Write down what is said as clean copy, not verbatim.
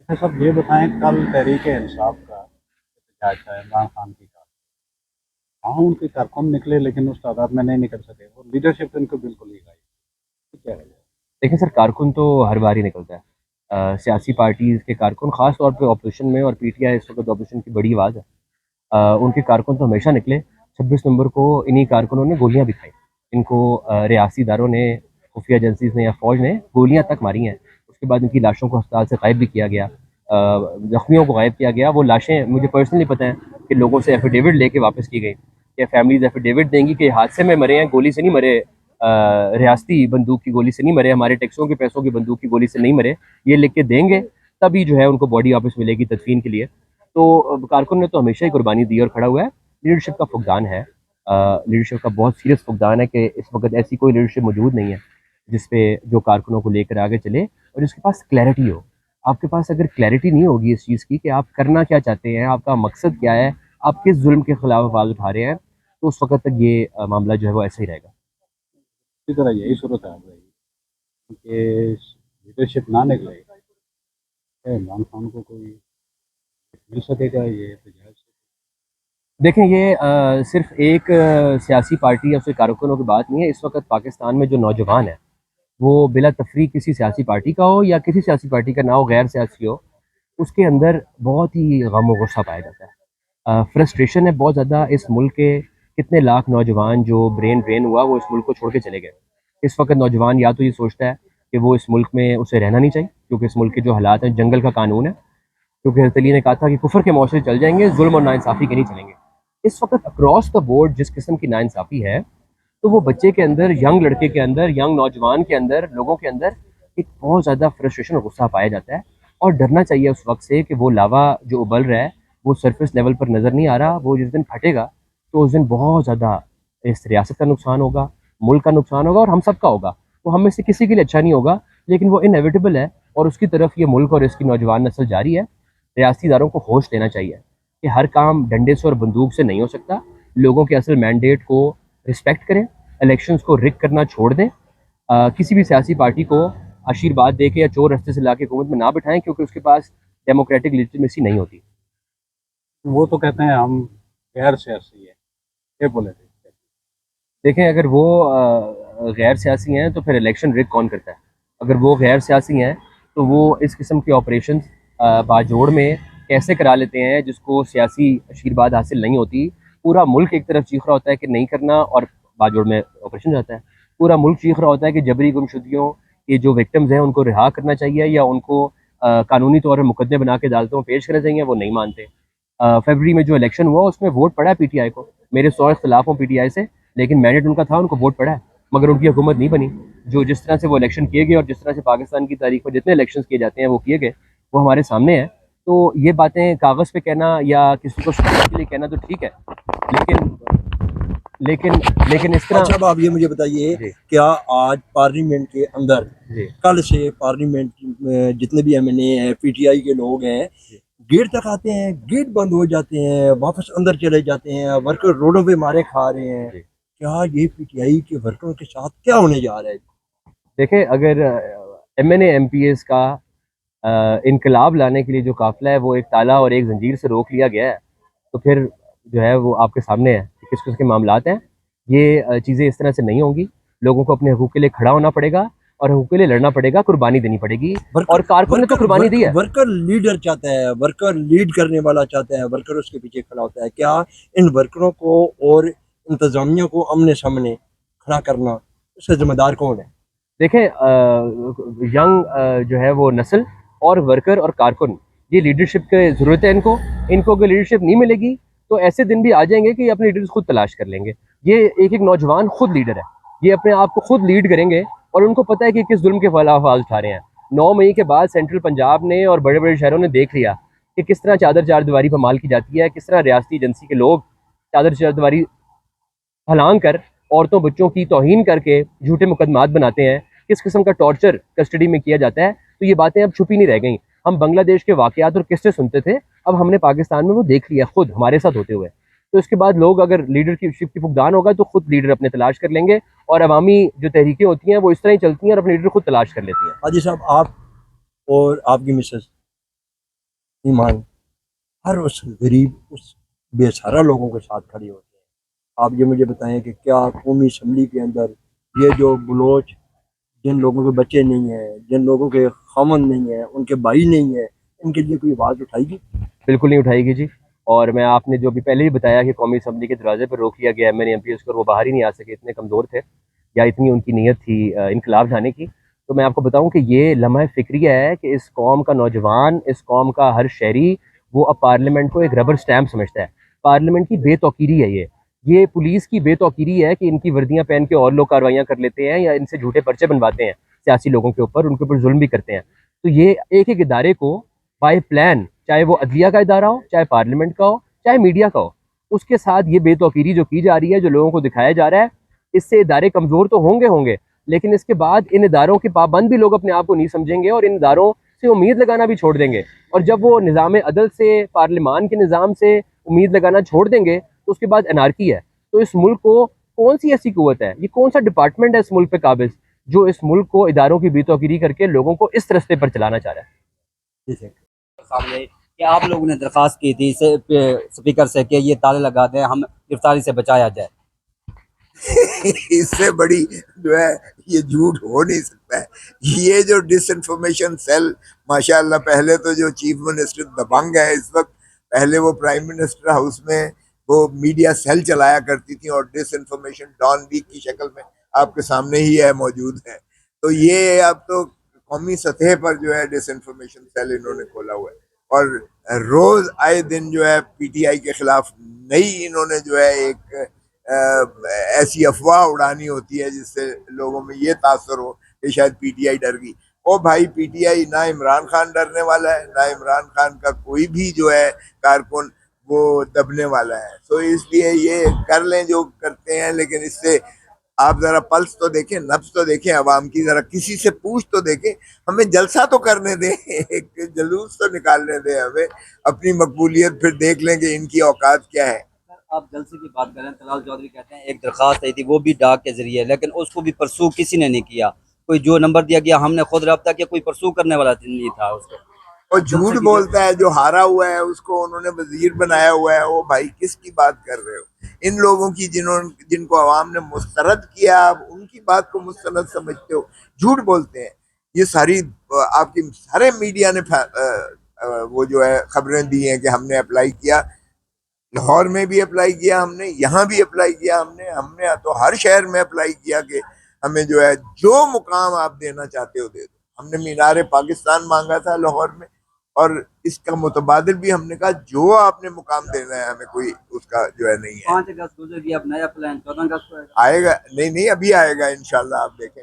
तो सब ये बताएं, कल तहरीक इंसाफ का एहतजाज था इमरान खान की कार। हाँ, उनके कारकुन निकले लेकिन उस तादाद में नहीं निकल सके और लीडरशिप तो इनको बिल्कुल ही गई। क्या है? देखिए सर, कारकुन तो हर बार ही निकलता है। सियासी पार्टीज़ के कारकुन ख़ास तौर पे ऑपोजिशन में, और पीटीआई इस वक्त ऑपोजिशन की बड़ी आवाज़ है। उनके कारकुन तो हमेशा निकले। 26 नवंबर को इन्हीं कारकुनों ने गोलियां भी खाई। इनको रियासी इदारों ने, खुफिया एजेंसीज ने या फौज ने गोलियां तक मारी हैं। उसके बाद इनकी लाशों को अस्पताल से गायब भी किया गया, जख्मियों को गायब किया गया। वो लाशें मुझे पर्सनली पता है कि लोगों से एफिडेविट लेके वापस की गई, या फैमिलीज एफिडेविट देंगी कि हादसे में मरे हैं, गोली से नहीं मरे, रियासती बंदूक की गोली से नहीं मरे, हमारे टैक्सों के पैसों की बंदूक की गोली से नहीं मरे। ये लिख के देंगे, तभी जो है उनको बॉडी वापस मिलेगी तदफीन के लिए। तो कारकुन ने तो हमेशा ही कुर्बानी दी और खड़ा हुआ है। लीडरशिप का फुकदान है, लीडरशिप का बहुत सीरियस फुकदान है कि इस वक्त ऐसी कोई लीडरशिप मौजूद नहीं है जिसपे जो कारकुनों को लेकर आगे चले और जिसके पास क्लैरिटी हो। आपके पास अगर क्लैरिटी नहीं होगी इस चीज़ की कि आप करना क्या चाहते हैं, आपका मकसद क्या है, आप किस जुल्म के खिलाफ आवाज़ उठा रहे हैं, तो उस वक्त तक ये मामला जो है वो ऐसा ही रहेगा। इसी तरह यही सूरत है रही कि लीडरशिप ना निकले, क्या इमरान खान को कोई मिल सकेगा ये एहतजाज से? देखें, ये सिर्फ एक सियासी पार्टी या उसके कारकुनों की बात नहीं है। इस वक्त पाकिस्तान में जो नौजवान है, वो बिला तफरीक किसी सियासी पार्टी का हो या किसी सियासी पार्टी का ना हो, गैर सियासी हो, उसके अंदर बहुत ही गम और गुस्सा पाया जाता है। फ्रस्ट्रेशन है बहुत ज़्यादा। इस मुल्क के कितने लाख नौजवान जो ब्रेन ड्रेन हुआ, वो इस मुल्क को छोड़ के चले गए। इस वक्त नौजवान या तो ये सोचता है कि वो इस मुल्क में उसे रहना नहीं चाहिए, क्योंकि इस मुल्क के जो हालात हैं, जंगल का कानून है, क्योंकि हज़रत अली ने कहा था कि कुफर के मौसरे चल जाएंगे, जुल्म और नाइंसाफ़ी के नहीं चलेंगे। इस वक्त अक्रॉस द बोर्ड जिस किस्म की नाइंसाफ़ी है, तो वो बच्चे के अंदर, यंग लड़के के अंदर, यंग नौजवान के अंदर, लोगों के अंदर एक बहुत ज़्यादा फ्रस्ट्रेशन और गुस्सा पाया जाता है। और डरना चाहिए उस वक्त से कि वो लावा जो उबल रहा है, वो सरफेस लेवल पर नज़र नहीं आ रहा। वो जिस दिन फटेगा, तो उस दिन बहुत ज़्यादा इस रियासत का नुकसान होगा, मुल्क का नुकसान होगा और हम सब का होगा। वो हम में से किसी के लिए अच्छा नहीं होगा, लेकिन वो इनएविटेबल है और उसकी तरफ ये मुल्क और इसकी नौजवान नस्ल जा रही है। रियासती इदारों को होश लेना चाहिए कि हर काम डंडे से और बंदूक से नहीं हो सकता। लोगों के असल मैंडेट को रिस्पेक्ट करें, इलेक्शंस को रिग करना छोड़ दें। किसी भी सियासी पार्टी को आशीर्वाद दे के या चोर रास्ते से ला के हुकूमत में ना बिठाएं, क्योंकि उसके पास डेमोक्रेटिक लिजिटिमेसी नहीं होती। वो तो कहते हैं हम गैर सियासी है, ये बोले थे। देखें, अगर वो गैर सियासी हैं तो फिर इलेक्शन रिग कौन करता है? अगर वो गैर सियासी हैं तो वो इस किस्म के ऑपरेशन बाजोड़ में कैसे करा लेते हैं जिसको सियासी आशीर्वाद हासिल नहीं होती? पूरा मुल्क एक तरफ चीख रहा होता है कि नहीं करना, और बाजोड़ में ऑपरेशन जाता है। पूरा मुल्क चीख रहा होता है कि जबरी गुमशुदगियों के जो विक्टिम्स हैं उनको रिहा करना चाहिए, या उनको कानूनी तौर पर मुकदमे बना के अदालतों में पेश करना चाहिए। वो नहीं मानते। फरवरी में जो इलेक्शन हुआ उसमें वोट पड़ा है पीटीआई को। मेरे 100 इख्तलाफ हूँ पीटीआई से, लेकिन मैंडेट उनका था, उनको वोट पड़ा है, मगर उनकी हुकूमत नहीं बनी। जो जिस तरह से वो इलेक्शन किए गए और जिस तरह से पाकिस्तान की तारीख में जितने इलेक्शन किए जाते हैं वो किए गए, वो हमारे सामने है। तो ये बातें कागज़ पे कहना या किसी को सुनने के लिए कहना तो ठीक है, लेकिन लेकिन लेकिन इस तरह। अच्छा, अब आप ये मुझे बताइए, जी। क्या आज पार्लियामेंट के अंदर जी। कल से पार्लियामेंट में जितने भी एमएनए हैं, पीटीआई के लोग हैं, गेट तक आते हैं, गेट बंद हो जाते हैं, वापस अंदर चले जाते हैं, वर्कर रोडों पे मारे खा रहे हैं। जी। क्या ये पीटीआई के वर्करों के साथ क्या होने जा रहा है? देखें, अगर एमएनए एमपीएस का इनकलाब लाने के लिए जो काफिला है वो एक ताला और एक जंजीर से रोक लिया गया है, तो फिर जो है वो आपके सामने है कि किस किस के मामलात हैं। ये चीज़ें इस तरह से नहीं होंगी। लोगों को अपने हकूक़ के लिए खड़ा होना पड़ेगा और हकूक़ के लिए लड़ना पड़ेगा, कुर्बानी देनी पड़ेगी। और वर्कर कारकुन ने तो वर्कर कुर्बानी दी वर्कर है। वर्कर लीडर चाहता है, वर्कर लीड करने वाला चाहता है, वर्कर उसके पीछे खड़ा होता है। क्या इन वर्करों को और इंतजामिया को आमने सामने खड़ा करना, उसका जिम्मेदार कौन है? देखें, यंग जो है वो नस्ल और वर्कर और कारकुन, ये लीडरशिप की ज़रूरत है इनको। इनको अगर लीडरशिप नहीं मिलेगी तो ऐसे दिन भी आ जाएंगे कि ये अपने लीडर्स खुद तलाश कर लेंगे। ये एक एक नौजवान खुद लीडर है, ये अपने आप को खुद लीड करेंगे और उनको पता है कि किस जुल्म के खिलाफ आवाज़ उठा रहे हैं। 9 मई के बाद सेंट्रल पंजाब ने और बड़े बड़े शहरों ने देख लिया कि किस तरह चादर चार दीवारी पर माल की जाती है, किस तरह रियासती एजेंसी के लोग चादर चार दीवारी फलांग कर औरतों बच्चों की तौहीन करके झूठे मुकदमात बनाते हैं, किस किस्म का टॉर्चर कस्टडी में किया जाता है। तो ये बातें अब छुपी नहीं रह गई। हम बांग्लादेश के वाकयात और किस्से सुनते थे, अब हमने पाकिस्तान में वो देख लिया खुद हमारे साथ होते हुए। तो इसके बाद लोग, अगर लीडरशिप की फुकदान होगा तो खुद लीडर अपने तलाश कर लेंगे, और अवामी जो तहरीकें होती हैं वो इस तरह ही चलती हैं और अपने लीडर खुद तलाश कर लेती हैं। हाजी साहब, आप और आपकी मिसेस ईमान, हर उस गरीब, उस बेसहारा लोगों के साथ खड़ी होती है। आप ये मुझे बताएं कि क्या कौमी असम्बली के अंदर ये जो बलोच, जिन लोगों के बच्चे नहीं हैं, जिन लोगों के खामन नहीं है, उनके भाई नहीं है, इनके लिए कोई आवाज़ उठाएगी? बिल्कुल नहीं उठाएगी जी। और मैं आपने जो अभी पहले ही बताया कि कौमी असम्बली के दरवाजे पर रोक लिया गया एमएनए एमपीज़ को और वो बाहर ही नहीं आ सके, इतने कमज़ोर थे या इतनी उनकी नीयत थी इनकलाब ढाने की। तो मैं आपको बताऊं कि ये लम्हा फ़िक्रिया है कि इस कौम का नौजवान, इस कौम का हर शहरी, वो अब पार्लियामेंट को एक रबर स्टैम्प समझता है। पार्लियामेंट की बेतौकीरी है ये पुलिस की बेतौकीरी है कि इनकी वर्दियाँ पहन के और लोग कार्रवाइयाँ कर लेते हैं या इनसे झूठे पर्चे बनवाते हैं सियासी लोगों के ऊपर, उनके ऊपर जुल्म भी करते हैं। तो ये एक एक इदारे को बाय प्लान, चाहे वो अदलिया का इदारा हो, चाहे पार्लियामेंट का हो, चाहे मीडिया का हो, उसके साथ ये बेतौकीरी जो की जा रही है, जो लोगों को दिखाया जा रहा है, इससे इदारे कमज़ोर तो होंगे, लेकिन इसके बाद इन इदारों के पाबंद भी लोग अपने आप को नहीं समझेंगे और इन इदारों से उम्मीद लगाना भी छोड़ देंगे। और जब वो निज़ाम अदल से, पार्लिमान के निज़ाम से उम्मीद लगाना छोड़ देंगे तो उसके बाद अनारकी है। तो इस मुल्क को कौन सी ऐसी कुव्वत है, ये कौन सा डिपार्टमेंट है इस मुल्क पे काबिज, जो इस मुल्क को इदारों की बेतौकीरी करके लोगों को इस रस्ते पर चलाना चाह रहा है? सामने कि आप लोगों ने दरख्वास्त की थी स्पीकर से कि ये ताले लगा दें, हम गिरफ्तारी से बचाया जाए। इससे बड़ी जो है ये झूठ हो नहीं सकता है। ये जो डिसइंफॉर्मेशन सेल, माशाल्लाह, पहले तो जो चीफ मिनिस्टर दबंग है इस वक्त, पहले वो प्राइम मिनिस्टर हाउस में वो मीडिया सेल चलाया करती थी और डिसइंफॉर्मेशन डॉन वीक की शक्ल में आपके सामने ही है, मौजूद है। तो ये अब तो कौमी सतह पर जो है डिसइंफॉर्मेशन सेल इन्होंने खोला हुआ है और रोज आए दिन जो है पीटीआई के खिलाफ नई इन्होंने जो है एक ऐसी अफवाह उड़ानी होती है जिससे लोगों में ये तासर हो कि शायद पीटीआई डर गई। ओ भाई, पीटीआई ना इमरान खान डरने वाला है, ना इमरान खान का कोई भी जो है कारकुन वो दबने वाला है। तो इसलिए ये कर लें जो करते हैं, लेकिन इससे आप जरा पल्स तो देखें, नब्ज तो देखें अवाम की, जरा किसी से पूछ तो देखें, हमें जलसा तो करने दें, एक जलूस तो निकालने दें हमें, अपनी मकबूलियत फिर देख लें कि इनकी औकात क्या है। आप जलसे की बात करें, तलाल चौधरी कहते हैं एक दरख्वास्त आई थी वो भी डाक के जरिए, लेकिन उसको भी परसू किसी ने नहीं किया। कोई जो नंबर दिया गया हमने खुद रब्ता किया, कोई परसू करने वाला नहीं था उसको। और झूठ बोलता है, जो हारा हुआ है उसको उन्होंने वजीर बनाया हुआ है। वो भाई किसकी बात कर रहे हो? इन लोगों की जिनको अवाम ने मुस्तरद किया, आप उनकी बात को मुस्तरद समझते हो, झूठ बोलते हैं। ये सारी आपकी सारे मीडिया ने वो जो है खबरें दी हैं कि हमने अप्लाई किया, लाहौर में भी अप्लाई किया हमने, यहाँ भी अप्लाई किया हमने तो हर शहर में अप्लाई किया कि हमें जो है जो मुकाम आप देना चाहते हो दे दो। हमने मीनार पाकिस्तान मांगा था लाहौर में और इसका मुतबादिल भी हमने कहा जो आपने मुकाम देना है हमें कोई उसका जो है नहीं है। 5 अगस्त गुजर गया, अब नया प्लान 14 अगस्त को आएगा, नहीं अभी आएगा इंशाल्लाह, आप देखें।